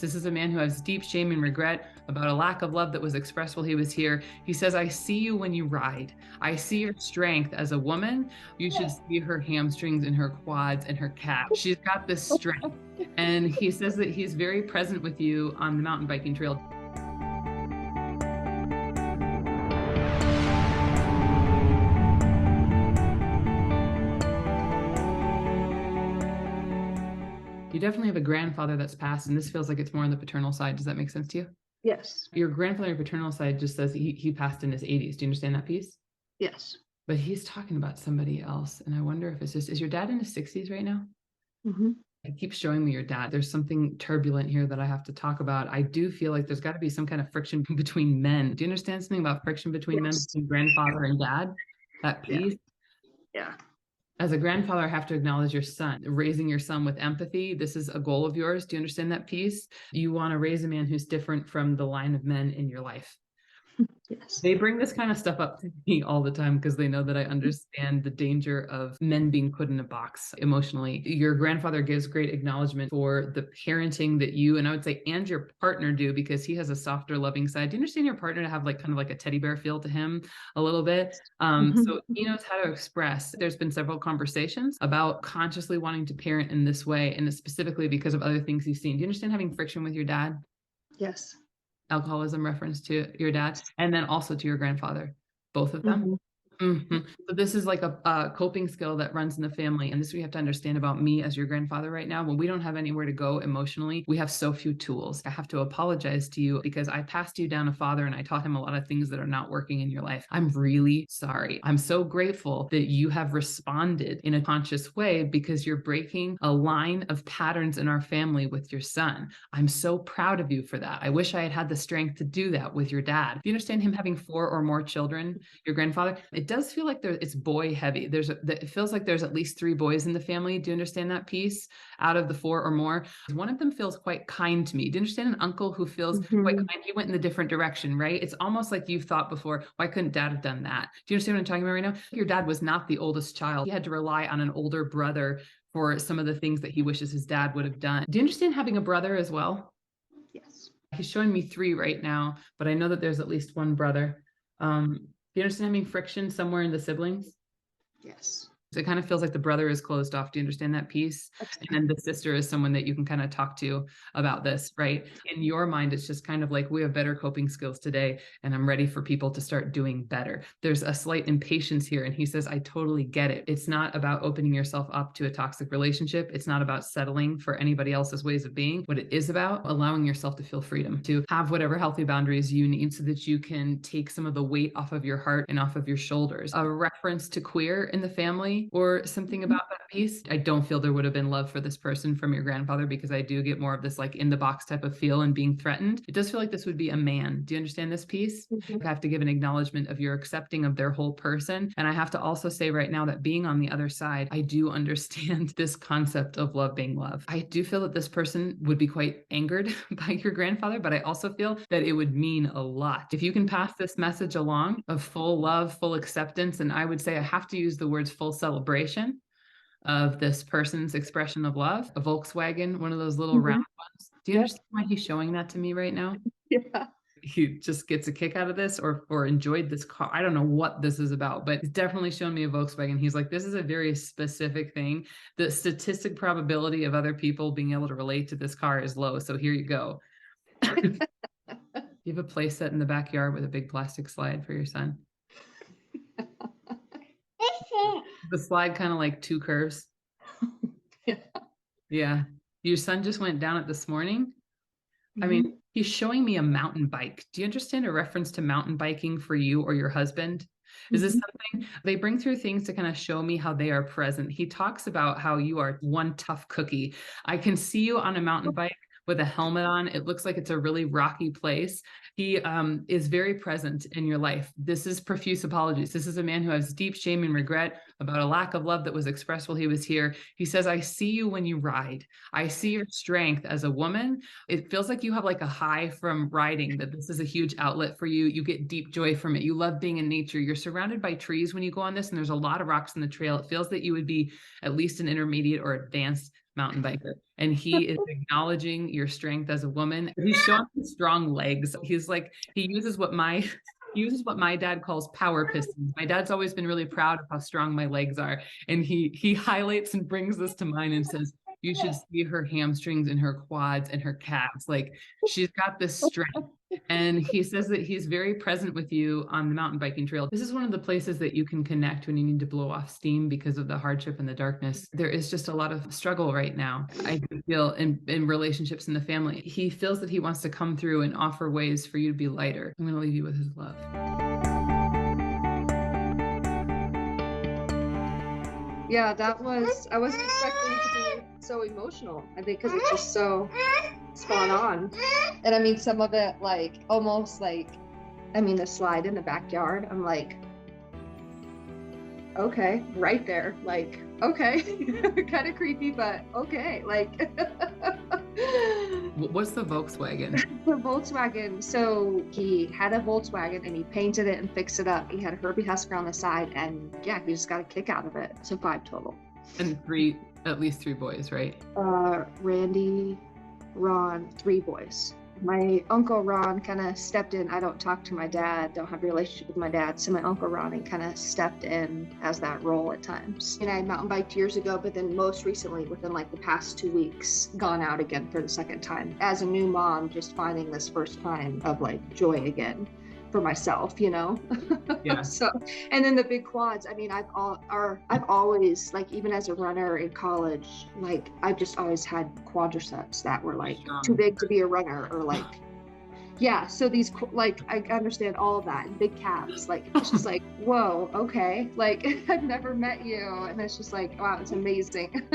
This is a man who has deep shame and regret about a lack of love that was expressed while he was here. He says, I see you when you ride. I see your strength as a woman. You should see her hamstrings and her quads and her calves. She's got this strength. And he says that he's very present with you on the mountain biking trail. You definitely have a grandfather that's passed, and this feels like it's more on the paternal side. Does that make sense to you? Yes. Your grandfather, paternal side, just says he passed in his 80s. Do you understand that piece? Yes. But he's talking about somebody else. And I wonder if it's just, is your dad in his 60s right now? Mm-hmm. It keeps showing me your dad. There's something turbulent here that I have to talk about. I do feel like there's got to be some kind of friction between men. Do you understand something about friction between men, between grandfather and dad? That piece? Yeah. As a grandfather, I have to acknowledge your son, raising your son with empathy. This is a goal of yours. Do you understand that piece? You want to raise a man who's different from the line of men in your life. Yes. They bring this kind of stuff up to me all the time because they know that I understand the danger of men being put in a box emotionally. Your grandfather gives great acknowledgement for the parenting that you, and I would say, and your partner do, because he has a softer, loving side. Do you understand your partner to have like kind of like a teddy bear feel to him a little bit? So he knows how to express. There's been several conversations about consciously wanting to parent in this way, and specifically because of other things he's seen. Do you understand having friction with your dad? Yes. Alcoholism reference to your dad, and then also to your grandfather, both of them. So this is like a coping skill that runs in the family. And this we have to understand about me as your grandfather right now. When we don't have anywhere to go emotionally, we have so few tools. I have to apologize to you because I passed you down a father and I taught him a lot of things that are not working in your life. I'm really sorry. I'm so grateful that you have responded in a conscious way because you're breaking a line of patterns in our family with your son. I'm so proud of you for that. I wish I had had the strength to do that with your dad. Do you understand him having 4 or more children, your grandfather? It does feel like it's boy heavy. It feels like there's at least 3 boys in the family. Do you understand that piece? Out of the 4 or more, one of them feels quite kind to me. Do you understand an uncle who feels quite kind? He went in the different direction, right? It's almost like you've thought before, why couldn't dad have done that? Do you understand what I'm talking about right now? Your dad was not the oldest child. He had to rely on an older brother for some of the things that he wishes his dad would have done. Do you understand having a brother as well? Yes. He's showing me 3 right now, but I know that there's at least 1 brother. Do you understand having friction somewhere in the siblings? Yes. So it kind of feels like the brother is closed off. Do you understand that piece? And then the sister is someone that you can kind of talk to about this, right? In your mind, it's just kind of like, we have better coping skills today, and I'm ready for people to start doing better. There's a slight impatience here. And he says, I totally get it. It's not about opening yourself up to a toxic relationship. It's not about settling for anybody else's ways of being. What it is about, allowing yourself to feel freedom, to have whatever healthy boundaries you need so that you can take some of the weight off of your heart and off of your shoulders. A reference to queer in the family or something about that piece. I don't feel there would have been love for this person from your grandfather, because I do get more of this like in the box type of feel and being threatened. It does feel like this would be a man. Do you understand this piece? I have to give an acknowledgement of your accepting of their whole person. And I have to also say right now that being on the other side, I do understand this concept of love being love. I do feel that this person would be quite angered by your grandfather, but I also feel that it would mean a lot. If you can pass this message along of full love, full acceptance, and I would say I have to use the words full celebration of this person's expression of love, a Volkswagen, one of those little round ones. Do you understand why he's showing that to me right now? Yeah. He just gets a kick out of this, or enjoyed this car. I don't know what this is about, but it's definitely shown me a Volkswagen. He's like, this is a very specific thing. The statistic probability of other people being able to relate to this car is low. So here you go. You have a play set in the backyard with a big plastic slide for your son. The slide kind of like 2 curves. Yeah. Your son just went down it this morning. I mean, he's showing me a mountain bike. Do you understand a reference to mountain biking for you or your husband? Is this something they bring through things to kind of show me how they are present? He talks about how you are one tough cookie. I can see you on a mountain bike with a helmet on. It looks like it's a really rocky place. He is very present in your life. This is profuse apologies. This is a man who has deep shame and regret about a lack of love that was expressed while he was here. He says, I see you when you ride. I see your strength as a woman. It feels like you have like a high from riding, that this is a huge outlet for you. You get deep joy from it. You love being in nature. You're surrounded by trees when you go on this, and there's a lot of rocks in the trail. It feels that you would be at least an intermediate or advanced mountain biker. And he is acknowledging your strength as a woman. He's showing his strong legs. He's like, he uses what my he uses what my dad calls power pistons. My dad's always been really proud of how strong my legs are. And he highlights and brings this to mind and says, you should see her hamstrings and her quads and her calves. Like, she's got this strength. And he says that he's very present with you on the mountain biking trail. This is one of the places that you can connect when you need to blow off steam because of the hardship and the darkness. There is just a lot of struggle right now. I feel in relationships in the family. He feels that he wants to come through and offer ways for you to be lighter. I'm going to leave you with his love. Yeah, I wasn't expecting it to be so emotional. I think because it's just so spot on. And I mean, some of it, like, almost like, I mean, the slide in the backyard, I'm like, okay, right there. Like, okay, kind of creepy, but okay. Like, what's the Volkswagen? The Volkswagen. So he had a Volkswagen and he painted it and fixed it up. He had a Herbie Husker on the side, and yeah, he just got a kick out of it. So 5 total. And at least three boys, right? Randy, Ron, 3 boys. My uncle Ron kind of stepped in. I don't talk to my dad, don't have a relationship with my dad. So my uncle Ronnie kind of stepped in as that role at times. And I mountain biked years ago, but then most recently, within like the past 2 weeks, gone out again for the second time. As a new mom, just finding this first time of like joy again for myself, you know? Yeah. So, and then the big quads, I mean, I've always, like, even as a runner in college, like, I've just always had quadriceps that were like too big to be a runner, or like, yeah. So these, like, I understand all of that, and big calves, like, it's just like, whoa, okay. Like, I've never met you. And it's just like, wow, it's amazing.